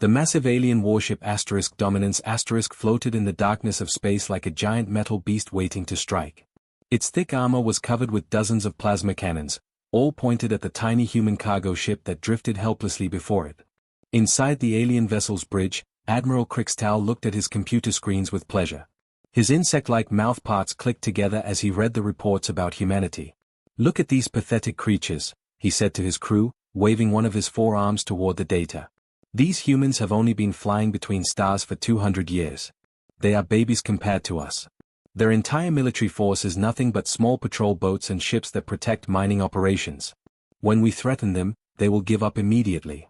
The massive alien warship *Dominance* floated in the darkness of space like a giant metal beast waiting to strike. Its thick armor was covered with dozens of plasma cannons, all pointed at the tiny human cargo ship that drifted helplessly before it. Inside the alien vessel's bridge, Admiral Krixtal looked at his computer screens with pleasure. His insect-like mouth parts clicked together as he read the reports about humanity. "Look at these pathetic creatures," he said to his crew, waving one of his forearms toward the data. "These humans have only been flying between stars for 200 years. They are babies compared to us. Their entire military force is nothing but small patrol boats and ships that protect mining operations. When we threaten them, they will give up immediately."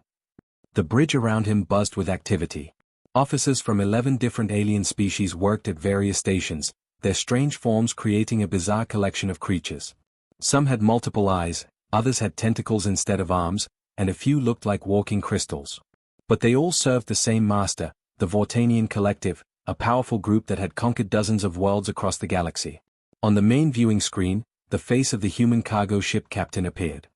The bridge around him buzzed with activity. Officers from 11 different alien species worked at various stations, their strange forms creating a bizarre collection of creatures. Some had multiple eyes, others had tentacles instead of arms, and a few looked like walking crystals. But they all served the same master, the Vortanian Collective, a powerful group that had conquered dozens of worlds across the galaxy. On the main viewing screen, the face of the human cargo ship captain appeared.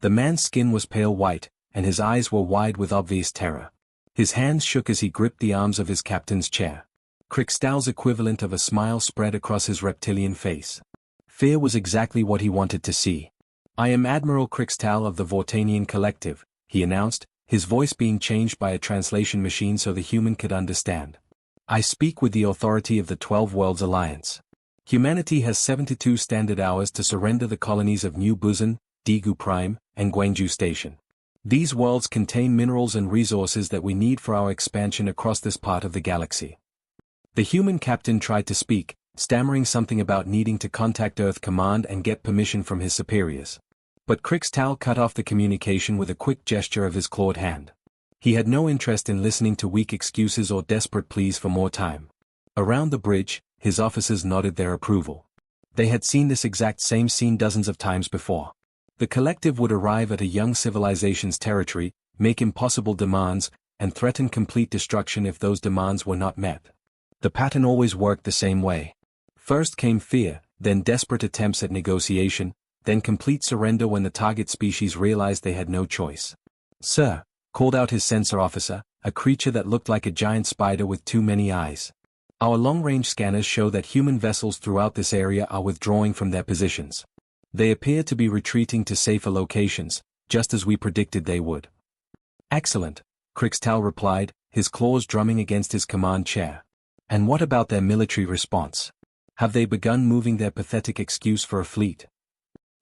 The man's skin was pale white, and his eyes were wide with obvious terror. His hands shook as he gripped the arms of his captain's chair. Krixtal's equivalent of a smile spread across his reptilian face. Fear was exactly what he wanted to see. "I am Admiral Krixtal of the Vortanian Collective," he announced, his voice being changed by a translation machine so the human could understand. "I speak with the authority of the 12 Worlds Alliance. Humanity has 72 standard hours to surrender the colonies of New Busan, Digu Prime, and Gwangju Station. These worlds contain minerals and resources that we need for our expansion across this part of the galaxy." The human captain tried to speak, stammering something about needing to contact Earth Command and get permission from his superiors. But Krixtal cut off the communication with a quick gesture of his clawed hand. He had no interest in listening to weak excuses or desperate pleas for more time. Around the bridge, his officers nodded their approval. They had seen this exact same scene dozens of times before. The collective would arrive at a young civilization's territory, make impossible demands, and threaten complete destruction if those demands were not met. The pattern always worked the same way. First came fear, then desperate attempts at negotiation, then complete surrender when the target species realized they had no choice. "Sir," called out his sensor officer, a creature that looked like a giant spider with too many eyes. "Our long-range scanners show that human vessels throughout this area are withdrawing from their positions. They appear to be retreating to safer locations, just as we predicted they would." "Excellent," Krixtal replied, his claws drumming against his command chair. "And what about their military response? Have they begun moving their pathetic excuse for a fleet?"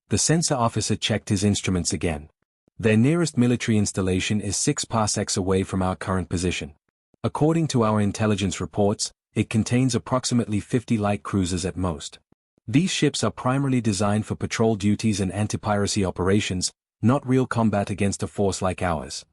The sensor officer checked his instruments again. "Their nearest military installation is 6 parsecs away from our current position. According to our intelligence reports, it contains approximately 50 light cruisers at most. These ships are primarily designed for patrol duties and anti-piracy operations, not real combat against a force like ours."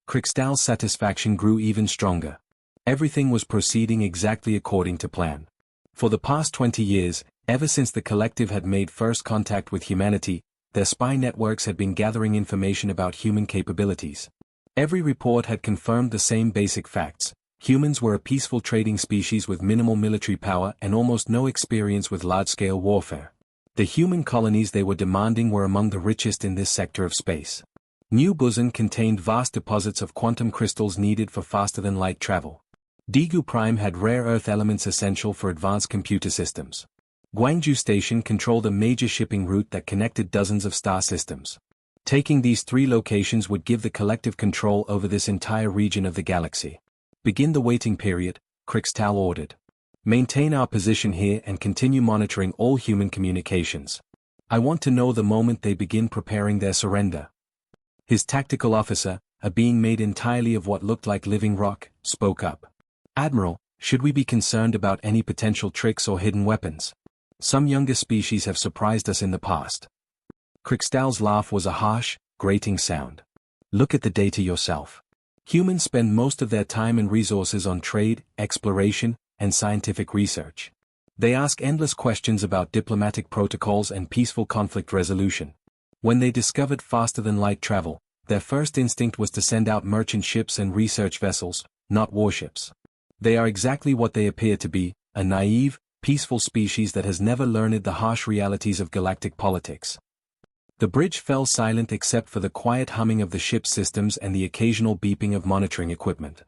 Krixtal's satisfaction grew even stronger. Everything was proceeding exactly according to plan. For the past 20 years, ever since the collective had made first contact with humanity, their spy networks had been gathering information about human capabilities. Every report had confirmed the same basic facts. Humans were a peaceful trading species with minimal military power and almost no experience with large-scale warfare. The human colonies they were demanding were among the richest in this sector of space. New Busan contained vast deposits of quantum crystals needed for faster-than-light travel. Digu Prime had rare earth elements essential for advanced computer systems. Gwangju Station controlled a major shipping route that connected dozens of star systems. Taking these 3 locations would give the collective control over this entire region of the galaxy. "Begin the waiting period," Krixtal ordered. "Maintain our position here and continue monitoring all human communications. I want to know the moment they begin preparing their surrender." His tactical officer, a being made entirely of what looked like living rock, spoke up. "Admiral, should we be concerned about any potential tricks or hidden weapons? Some younger species have surprised us in the past." Krixtal's laugh was a harsh, grating sound. "Look at the data yourself. Humans spend most of their time and resources on trade, exploration, and scientific research. They ask endless questions about diplomatic protocols and peaceful conflict resolution. When they discovered faster-than-light travel, their first instinct was to send out merchant ships and research vessels, not warships. They are exactly what they appear to be, a naive, peaceful species that has never learned the harsh realities of galactic politics." The bridge fell silent except for the quiet humming of the ship's systems and the occasional beeping of monitoring equipment.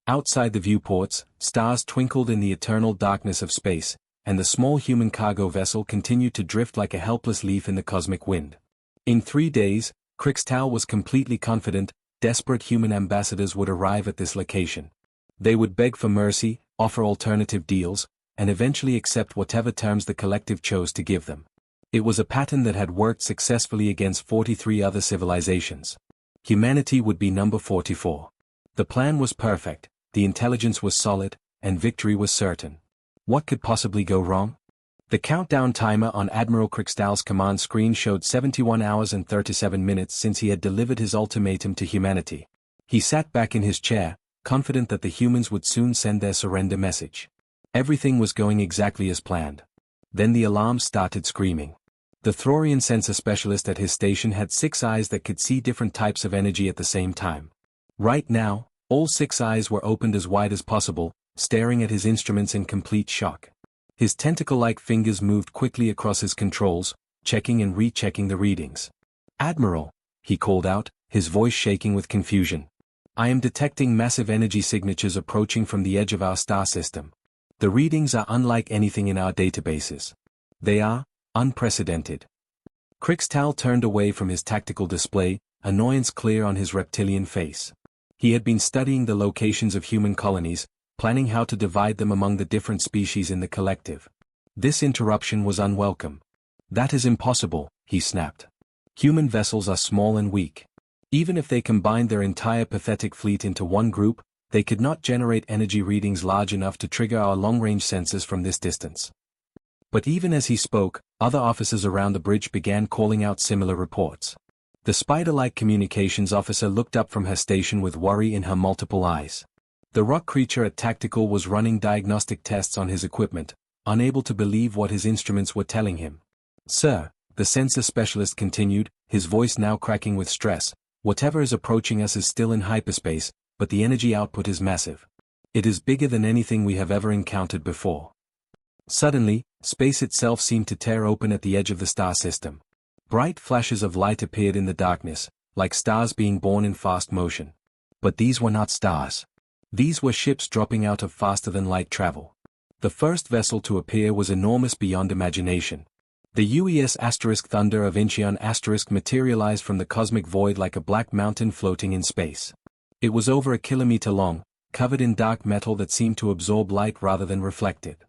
Outside the viewports, stars twinkled in the eternal darkness of space, and the small human cargo vessel continued to drift like a helpless leaf in the cosmic wind. In 3 days, Crixtal was completely confident, desperate human ambassadors would arrive at this location. They would beg for mercy, offer alternative deals, and eventually accept whatever terms the collective chose to give them. It was a pattern that had worked successfully against 43 other civilizations. Humanity would be number 44. The plan was perfect, the intelligence was solid, and victory was certain. What could possibly go wrong? The countdown timer on Admiral Crixtal's command screen showed 71 hours and 37 minutes since he had delivered his ultimatum to humanity. He sat back in his chair, confident that the humans would soon send their surrender message. Everything was going exactly as planned. Then the alarms started screaming. The Thorian sensor specialist at his station had 6 eyes that could see different types of energy at the same time. Right now, all 6 eyes were opened as wide as possible, staring at his instruments in complete shock. His tentacle-like fingers moved quickly across his controls, checking and rechecking the readings. "Admiral," he called out, his voice shaking with confusion. "I am detecting massive energy signatures approaching from the edge of our star system. The readings are unlike anything in our databases. They are unprecedented." Crixtal turned away from his tactical display, annoyance clear on his reptilian face. He had been studying the locations of human colonies, planning how to divide them among the different species in the collective. This interruption was unwelcome. "That is impossible," he snapped. "Human vessels are small and weak. Even if they combined their entire pathetic fleet into one group, they could not generate energy readings large enough to trigger our long-range sensors from this distance." But even as he spoke, other officers around the bridge began calling out similar reports. The spider-like communications officer looked up from her station with worry in her multiple eyes. The rock creature at Tactical was running diagnostic tests on his equipment, unable to believe what his instruments were telling him. "Sir," the sensor specialist continued, his voice now cracking with stress, "whatever is approaching us is still in hyperspace, but the energy output is massive. It is bigger than anything we have ever encountered before." Suddenly, space itself seemed to tear open at the edge of the star system. Bright flashes of light appeared in the darkness, like stars being born in fast motion. But these were not stars. These were ships dropping out of faster-than-light travel. The first vessel to appear was enormous beyond imagination. The UES Thunder of Incheon materialized from the cosmic void like a black mountain floating in space. It was over a kilometer long, covered in dark metal that seemed to absorb light rather than reflect it.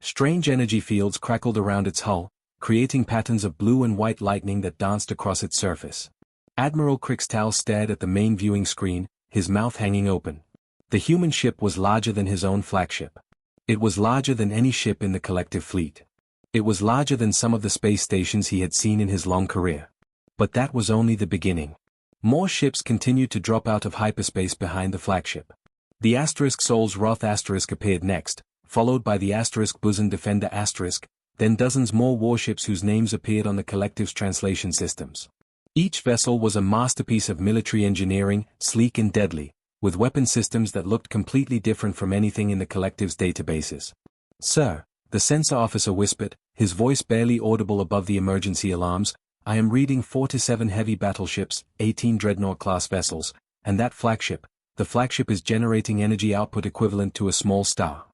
Strange energy fields crackled around its hull, creating patterns of blue and white lightning that danced across its surface. Admiral Crixtal stared at the main viewing screen, his mouth hanging open. The human ship was larger than his own flagship. It was larger than any ship in the collective fleet. It was larger than some of the space stations he had seen in his long career. But that was only the beginning. More ships continued to drop out of hyperspace behind the flagship. The Sol's Wrath appeared next, followed by the Busan Defender then dozens more warships whose names appeared on the collective's translation systems. Each vessel was a masterpiece of military engineering, sleek and deadly, with weapon systems that looked completely different from anything in the collective's databases. "Sir," the sensor officer whispered, his voice barely audible above the emergency alarms, "I am reading 47 heavy battleships, 18 dreadnought-class vessels, and that the flagship is generating energy output equivalent to a small star."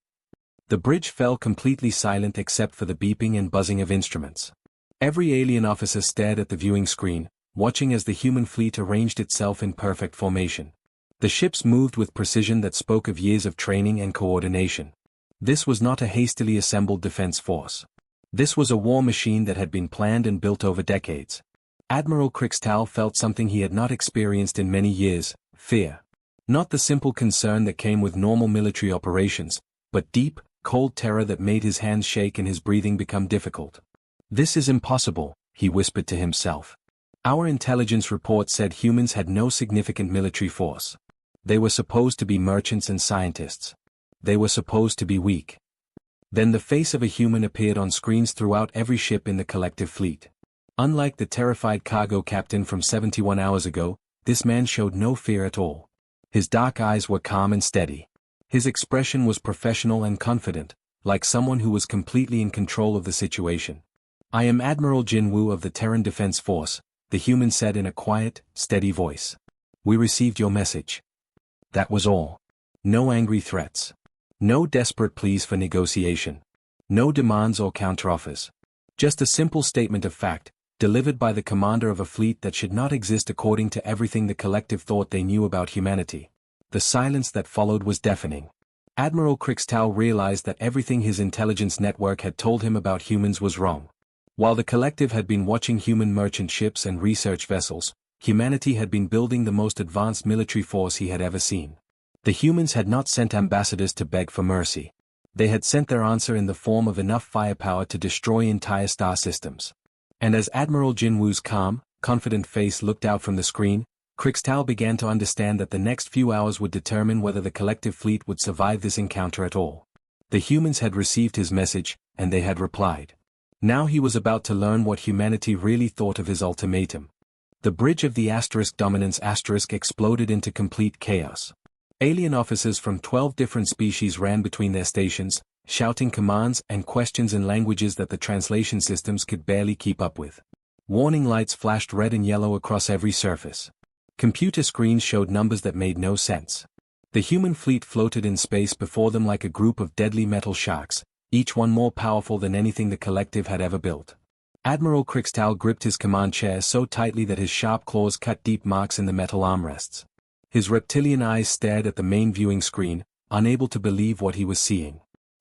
The bridge fell completely silent except for the beeping and buzzing of instruments. Every alien officer stared at the viewing screen, watching as the human fleet arranged itself in perfect formation. The ships moved with precision that spoke of years of training and coordination. This was not a hastily assembled defense force. This was a war machine that had been planned and built over decades. Admiral Crixtal felt something he had not experienced in many years: fear. Not the simple concern that came with normal military operations, but deep, cold terror that made his hands shake and his breathing become difficult. "This is impossible," he whispered to himself. "Our intelligence report said humans had no significant military force. They were supposed to be merchants and scientists. They were supposed to be weak." Then the face of a human appeared on screens throughout every ship in the collective fleet. Unlike the terrified cargo captain from 71 hours ago, this man showed no fear at all. His dark eyes were calm and steady. His expression was professional and confident, like someone who was completely in control of the situation. "I am Admiral Jin Woo of the Terran Defense Force, the human said in a quiet, steady voice. "We received your message." That was all. No angry threats. No desperate pleas for negotiation. No demands or counteroffers. Just a simple statement of fact, delivered by the commander of a fleet that should not exist according to everything the collective thought they knew about humanity. The silence that followed was deafening. Admiral Krixtal realized that everything his intelligence network had told him about humans was wrong. While the collective had been watching human merchant ships and research vessels, humanity had been building the most advanced military force he had ever seen. The humans had not sent ambassadors to beg for mercy. They had sent their answer in the form of enough firepower to destroy entire star systems. And as Admiral Jinwoo's calm, confident face looked out from the screen, Krixtal began to understand that the next few hours would determine whether the collective fleet would survive this encounter at all. The humans had received his message, and they had replied. Now he was about to learn what humanity really thought of his ultimatum. The bridge of the Dominance exploded into complete chaos. Alien officers from 12 different species ran between their stations, shouting commands and questions in languages that the translation systems could barely keep up with. Warning lights flashed red and yellow across every surface. Computer screens showed numbers that made no sense. The human fleet floated in space before them like a group of deadly metal sharks, each one more powerful than anything the collective had ever built. Admiral Krixtal gripped his command chair so tightly that his sharp claws cut deep marks in the metal armrests. His reptilian eyes stared at the main viewing screen, unable to believe what he was seeing.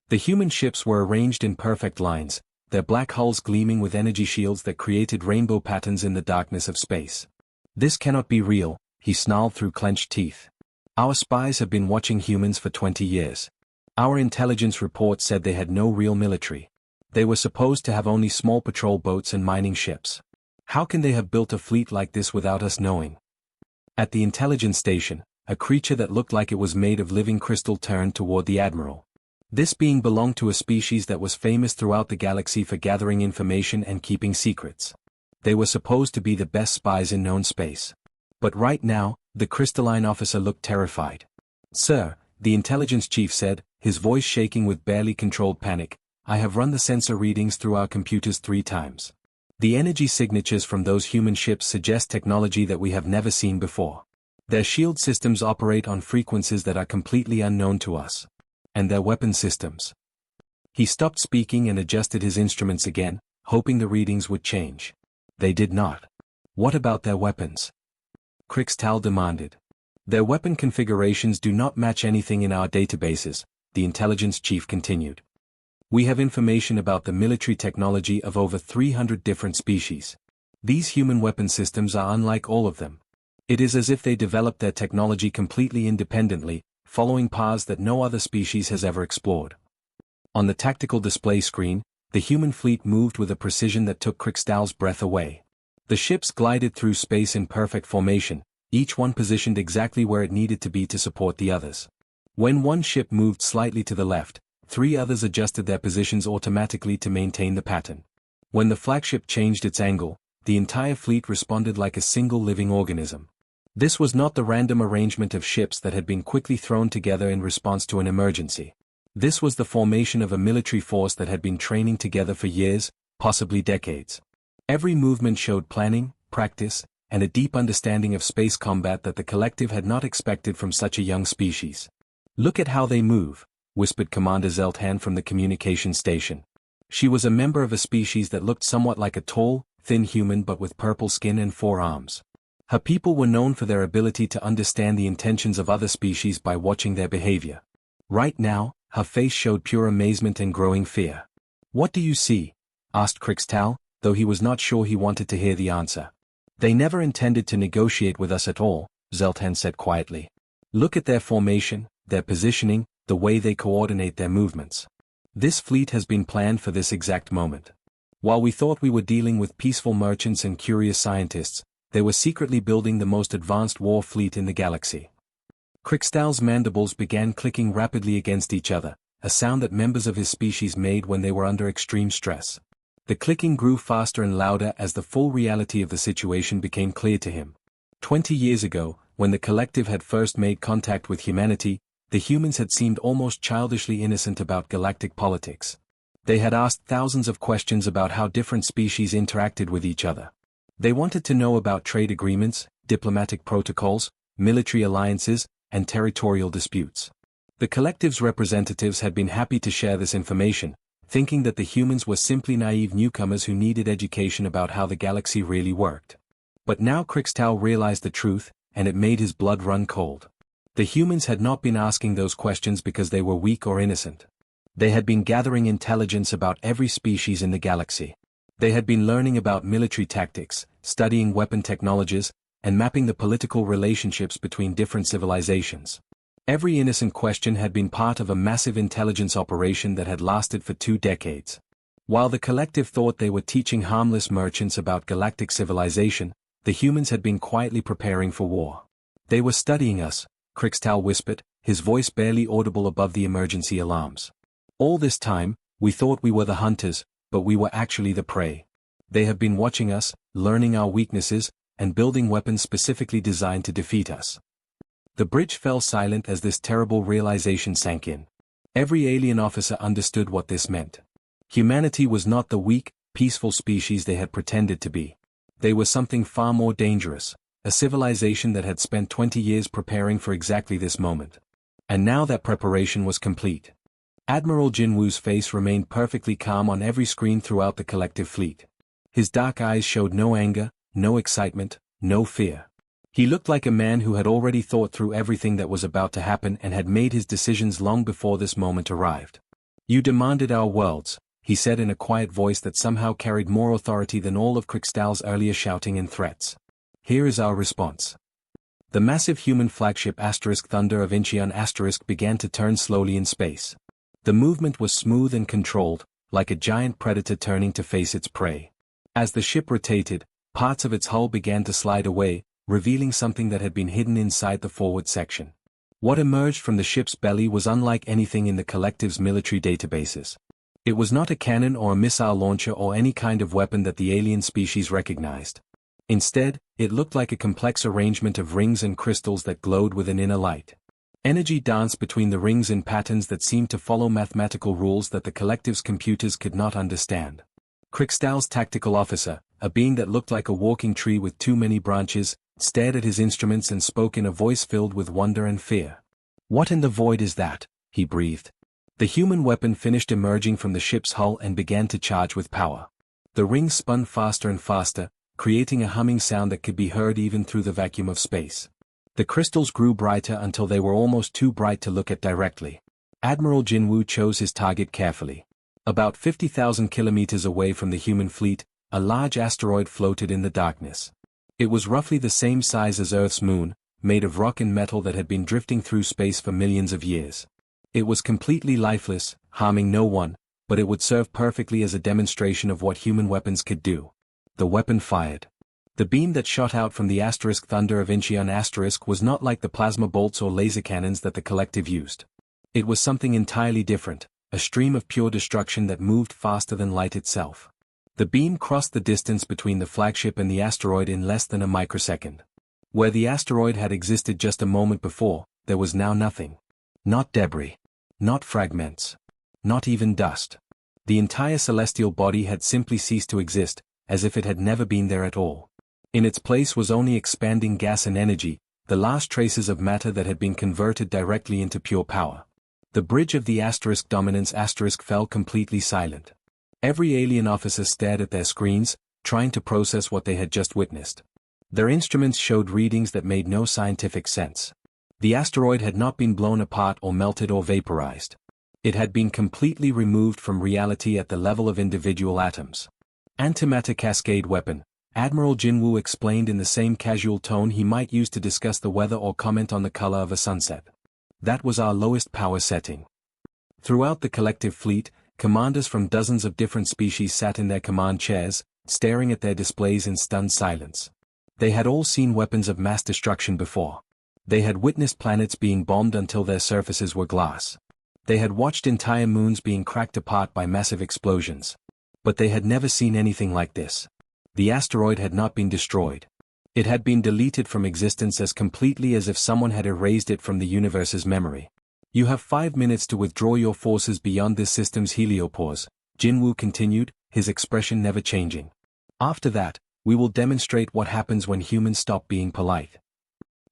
The human ships were arranged in perfect lines, their black hulls gleaming with energy shields that created rainbow patterns in the darkness of space. "This cannot be real," he snarled through clenched teeth. "Our spies have been watching humans for 20 years. Our intelligence report said they had no real military. They were supposed to have only small patrol boats and mining ships. How can they have built a fleet like this without us knowing?" At the intelligence station, a creature that looked like it was made of living crystal turned toward the admiral. This being belonged to a species that was famous throughout the galaxy for gathering information and keeping secrets. They were supposed to be the best spies in known space. But right now, the crystalline officer looked terrified. "Sir," the intelligence chief said, his voice shaking with barely controlled panic, "I have run the sensor readings through our computers 3 times. The energy signatures from those human ships suggest technology that we have never seen before. Their shield systems operate on frequencies that are completely unknown to us. And their weapon systems." He stopped speaking and adjusted his instruments again, hoping the readings would change. They did not. "What about their weapons?" Krixtal demanded. "Their weapon configurations do not match anything in our databases," the intelligence chief continued. "We have information about the military technology of over 300 different species. These human weapon systems are unlike all of them. It is as if they developed their technology completely independently, following paths that no other species has ever explored." On the tactical display screen, the human fleet moved with a precision that took Krixtal's breath away. The ships glided through space in perfect formation, each one positioned exactly where it needed to be to support the others. When one ship moved slightly to the left, 3 others adjusted their positions automatically to maintain the pattern. When the flagship changed its angle, the entire fleet responded like a single living organism. This was not the random arrangement of ships that had been quickly thrown together in response to an emergency. This was the formation of a military force that had been training together for years, possibly decades. Every movement showed planning, practice, and a deep understanding of space combat that the collective had not expected from such a young species. "Look at how they move," whispered Commander Zelthan from the communication station. She was a member of a species that looked somewhat like a tall, thin human but with purple skin and 4 arms. Her people were known for their ability to understand the intentions of other species by watching their behavior. Right now, her face showed pure amazement and growing fear. "What do you see?" asked Krixtal, though he was not sure he wanted to hear the answer. "They never intended to negotiate with us at all," Zelthan said quietly. "Look at their formation, their positioning, the way they coordinate their movements. This fleet has been planned for this exact moment. While we thought we were dealing with peaceful merchants and curious scientists, they were secretly building the most advanced war fleet in the galaxy." Krixtal's mandibles began clicking rapidly against each other, a sound that members of his species made when they were under extreme stress. The clicking grew faster and louder as the full reality of the situation became clear to him. 20 years ago, when the collective had first made contact with humanity, the humans had seemed almost childishly innocent about galactic politics. They had asked thousands of questions about how different species interacted with each other. They wanted to know about trade agreements, diplomatic protocols, military alliances, and territorial disputes. The collective's representatives had been happy to share this information, thinking that the humans were simply naive newcomers who needed education about how the galaxy really worked. But now Crixtal realized the truth, and it made his blood run cold. The humans had not been asking those questions because they were weak or innocent. They had been gathering intelligence about every species in the galaxy. They had been learning about military tactics, studying weapon technologies, and mapping the political relationships between different civilizations. Every innocent question had been part of a massive intelligence operation that had lasted for 2 decades. While the collective thought they were teaching harmless merchants about galactic civilization, the humans had been quietly preparing for war. They were studying us, Crixtal whispered, his voice barely audible above the emergency alarms. All this time, we thought we were the hunters, but we were actually the prey. They have been watching us, learning our weaknesses, and building weapons specifically designed to defeat us. The bridge fell silent as this terrible realization sank in. Every alien officer understood what this meant. Humanity was not the weak, peaceful species they had pretended to be. They were something far more dangerous, a civilization that had spent 20 years preparing for exactly this moment. And now that preparation was complete. Admiral Jinwoo's face remained perfectly calm on every screen throughout the collective fleet. His dark eyes showed no anger, no excitement, no fear. He looked like a man who had already thought through everything that was about to happen and had made his decisions long before this moment arrived. "You demanded our worlds," he said in a quiet voice that somehow carried more authority than all of Crixtal's earlier shouting and threats. "Here is our response." The massive human flagship Thunder of Incheon began to turn slowly in space. The movement was smooth and controlled, like a giant predator turning to face its prey. As the ship rotated, parts of its hull began to slide away, revealing something that had been hidden inside the forward section. What emerged from the ship's belly was unlike anything in the collective's military databases. It was not a cannon or a missile launcher or any kind of weapon that the alien species recognized. Instead, it looked like a complex arrangement of rings and crystals that glowed with an inner light. Energy danced between the rings in patterns that seemed to follow mathematical rules that the collective's computers could not understand. Crixtal's tactical officer, a being that looked like a walking tree with too many branches, stared at his instruments and spoke in a voice filled with wonder and fear. "What in the void is that?" he breathed. The human weapon finished emerging from the ship's hull and began to charge with power. The rings spun faster and faster, creating a humming sound that could be heard even through the vacuum of space. The crystals grew brighter until they were almost too bright to look at directly. Admiral Jinwoo chose his target carefully. About 50,000 kilometers away from the human fleet, a large asteroid floated in the darkness. It was roughly the same size as Earth's moon, made of rock and metal that had been drifting through space for millions of years. It was completely lifeless, harming no one, but it would serve perfectly as a demonstration of what human weapons could do. The weapon fired. The beam that shot out from the Thunder of Incheon was not like the plasma bolts or laser cannons that the collective used. It was something entirely different, a stream of pure destruction that moved faster than light itself. The beam crossed the distance between the flagship and the asteroid in less than a microsecond. Where the asteroid had existed just a moment before, there was now nothing. Not debris. Not fragments. Not even dust. The entire celestial body had simply ceased to exist, as if it had never been there at all. In its place was only expanding gas and energy, the last traces of matter that had been converted directly into pure power. The bridge of the Dominance fell completely silent. Every alien officer stared at their screens, trying to process what they had just witnessed. Their instruments showed readings that made no scientific sense. The asteroid had not been blown apart or melted or vaporized. It had been completely removed from reality at the level of individual atoms. Antimatter cascade weapon, Admiral Jinwoo explained in the same casual tone he might use to discuss the weather or comment on the color of a sunset. That was our lowest power setting. Throughout the collective fleet, commanders from dozens of different species sat in their command chairs, staring at their displays in stunned silence. They had all seen weapons of mass destruction before. They had witnessed planets being bombed until their surfaces were glass. They had watched entire moons being cracked apart by massive explosions. But they had never seen anything like this. The asteroid had not been destroyed. It had been deleted from existence as completely as if someone had erased it from the universe's memory. "You have 5 minutes to withdraw your forces beyond this system's heliopause," Jinwoo continued, his expression never changing. "After that, We will demonstrate what happens when humans stop being polite.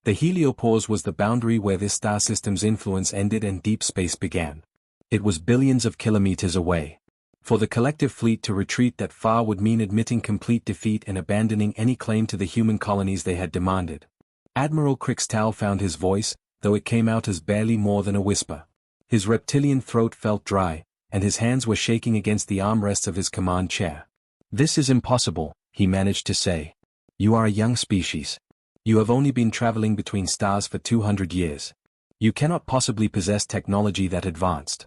The heliopause was the boundary where this star system's influence ended and deep space began. It was billions of kilometers away. For the collective fleet to retreat that far would mean admitting complete defeat and abandoning any claim to the human colonies they had demanded. Admiral Crixtal found his voice, though it came out as barely more than a whisper. His reptilian throat felt dry, and his hands were shaking against the armrests of his command chair. "This is impossible," he managed to say. "You are a young species. You have only been traveling between stars for 200 years. You cannot possibly possess technology that advanced."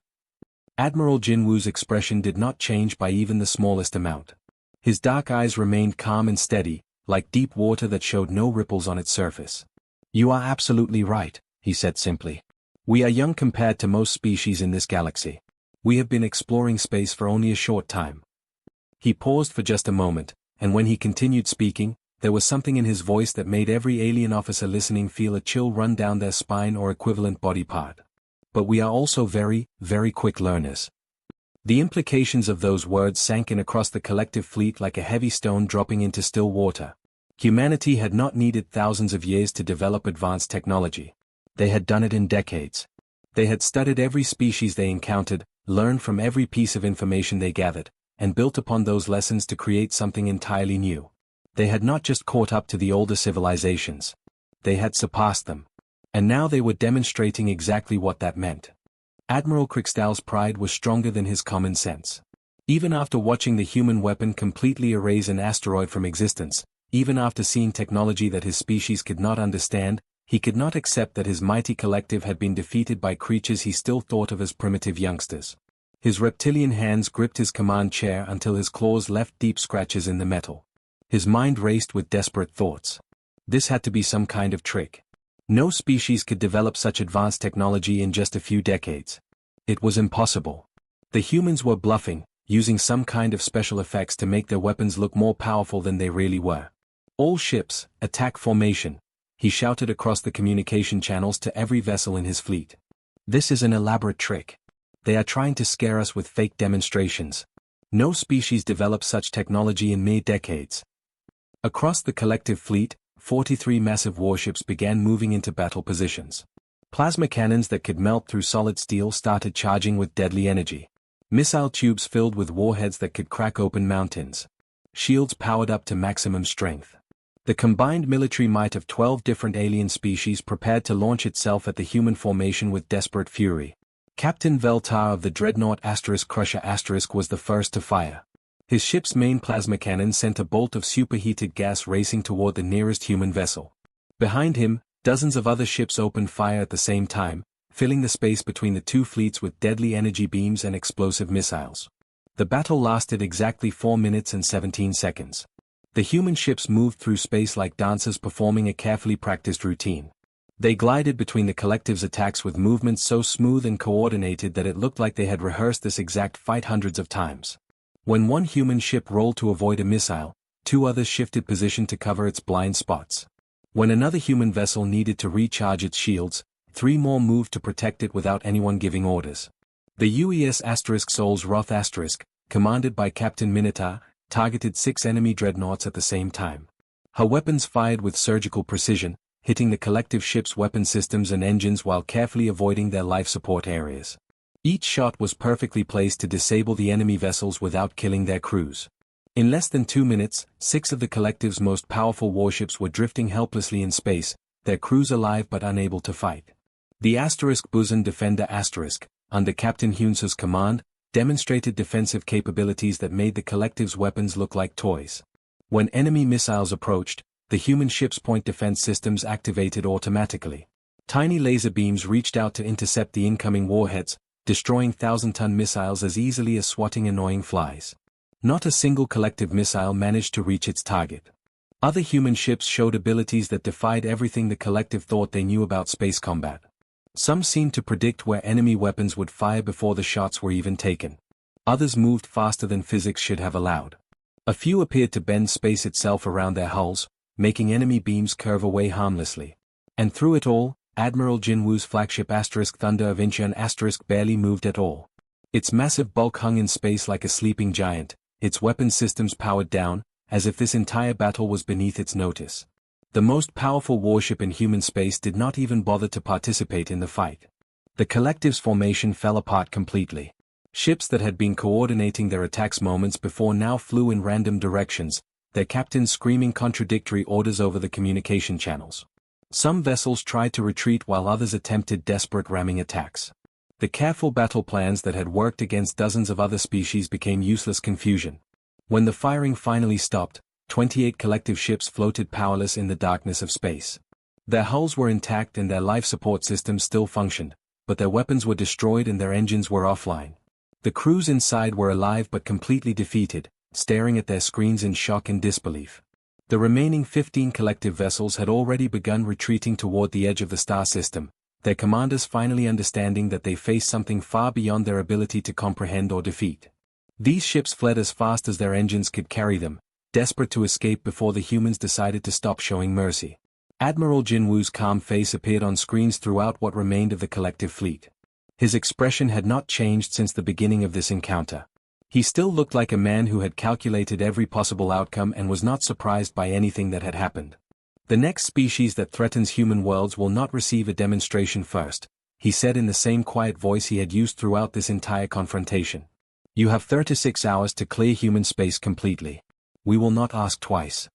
Admiral Jinwoo's expression did not change by even the smallest amount. His dark eyes remained calm and steady, like deep water that showed no ripples on its surface. "You are absolutely right," he said simply. "We are young compared to most species in this galaxy. We have been exploring space for only a short time." He paused for just a moment, and when he continued speaking, there was something in his voice that made every alien officer listening feel a chill run down their spine or equivalent body part. "But we are also very, very quick learners." The implications of those words sank in across the collective fleet like a heavy stone dropping into still water. Humanity had not needed thousands of years to develop advanced technology. They had done it in decades. They had studied every species they encountered, learned from every piece of information they gathered, and built upon those lessons to create something entirely new. They had not just caught up to the older civilizations. They had surpassed them. And now they were demonstrating exactly what that meant. Admiral Crixtal's pride was stronger than his common sense. Even after watching the human weapon completely erase an asteroid from existence, even after seeing technology that his species could not understand, he could not accept that his mighty collective had been defeated by creatures he still thought of as primitive youngsters. His reptilian hands gripped his command chair until his claws left deep scratches in the metal. His mind raced with desperate thoughts. This had to be some kind of trick. No species could develop such advanced technology in just a few decades. It was impossible. The humans were bluffing, using some kind of special effects to make their weapons look more powerful than they really were. "All ships, attack formation," he shouted across the communication channels to every vessel in his fleet. "This is an elaborate trick. They are trying to scare us with fake demonstrations. No species developed such technology in mere decades." Across the collective fleet, 43 massive warships began moving into battle positions. Plasma cannons that could melt through solid steel started charging with deadly energy. Missile tubes filled with warheads that could crack open mountains. Shields powered up to maximum strength. The combined military might of 12 different alien species prepared to launch itself at the human formation with desperate fury. Captain Veltar of the dreadnought Crusher was the first to fire. His ship's main plasma cannon sent a bolt of superheated gas racing toward the nearest human vessel. Behind him, dozens of other ships opened fire at the same time, filling the space between the two fleets with deadly energy beams and explosive missiles. The battle lasted exactly 4 minutes and 17 seconds. The human ships moved through space like dancers performing a carefully practiced routine. They glided between the collective's attacks with movements so smooth and coordinated that it looked like they had rehearsed this exact fight hundreds of times. When one human ship rolled to avoid a missile, 2 others shifted position to cover its blind spots. When another human vessel needed to recharge its shields, 3 more moved to protect it without anyone giving orders. The UES Sol's Wrath commanded by Captain Minotaur, targeted 6 enemy dreadnoughts at the same time. Her weapons fired with surgical precision, hitting the collective ship's weapon systems and engines while carefully avoiding their life support areas. Each shot was perfectly placed to disable the enemy vessels without killing their crews. In less than 2 minutes, 6 of the collective's most powerful warships were drifting helplessly in space, their crews alive but unable to fight. The Busan Defender under Captain Hunsa's command, demonstrated defensive capabilities that made the collective's weapons look like toys. When enemy missiles approached, the human ship's point defense systems activated automatically. Tiny laser beams reached out to intercept the incoming warheads, destroying 1,000-ton missiles as easily as swatting annoying flies. Not a single collective missile managed to reach its target. Other human ships showed abilities that defied everything the collective thought they knew about space combat. Some seemed to predict where enemy weapons would fire before the shots were even taken. Others moved faster than physics should have allowed. A few appeared to bend space itself around their hulls, making enemy beams curve away harmlessly. And through it all, Admiral Jinwoo's flagship Thunder of Incheon barely moved at all. Its massive bulk hung in space like a sleeping giant, its weapon systems powered down, as if this entire battle was beneath its notice. The most powerful warship in human space did not even bother to participate in the fight. The collective's formation fell apart completely. Ships that had been coordinating their attacks moments before now flew in random directions, their captains screaming contradictory orders over the communication channels. Some vessels tried to retreat while others attempted desperate ramming attacks. The careful battle plans that had worked against dozens of other species became useless confusion. When the firing finally stopped, 28 collective ships floated powerless in the darkness of space. Their hulls were intact and their life support systems still functioned, but their weapons were destroyed and their engines were offline. The crews inside were alive but completely defeated, staring at their screens in shock and disbelief. The remaining 15 collective vessels had already begun retreating toward the edge of the star system, their commanders finally understanding that they faced something far beyond their ability to comprehend or defeat. These ships fled as fast as their engines could carry them, desperate to escape before the humans decided to stop showing mercy. Admiral Jinwoo's calm face appeared on screens throughout what remained of the collective fleet. His expression had not changed since the beginning of this encounter. He still looked like a man who had calculated every possible outcome and was not surprised by anything that had happened. The next species that threatens human worlds will not receive a demonstration first, he said in the same quiet voice he had used throughout this entire confrontation. You have 36 hours to clear human space completely. We will not ask twice.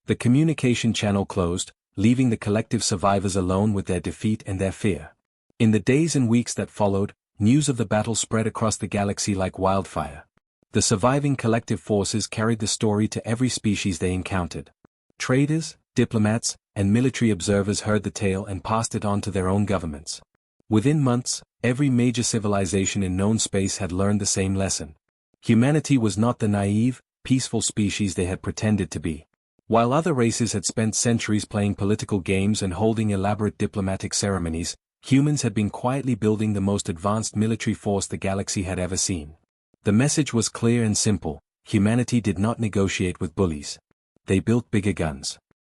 The communication channel closed, leaving the collective survivors alone with their defeat and their fear. In the days and weeks that followed, news of the battle spread across the galaxy like wildfire. The surviving collective forces carried the story to every species they encountered. Traders, diplomats, and military observers heard the tale and passed it on to their own governments. Within months, every major civilization in known space had learned the same lesson. Humanity was not the naive, peaceful species they had pretended to be. While other races had spent centuries playing political games and holding elaborate diplomatic ceremonies, humans had been quietly building the most advanced military force the galaxy had ever seen. The message was clear and simple: humanity did not negotiate with bullies. They built bigger guns.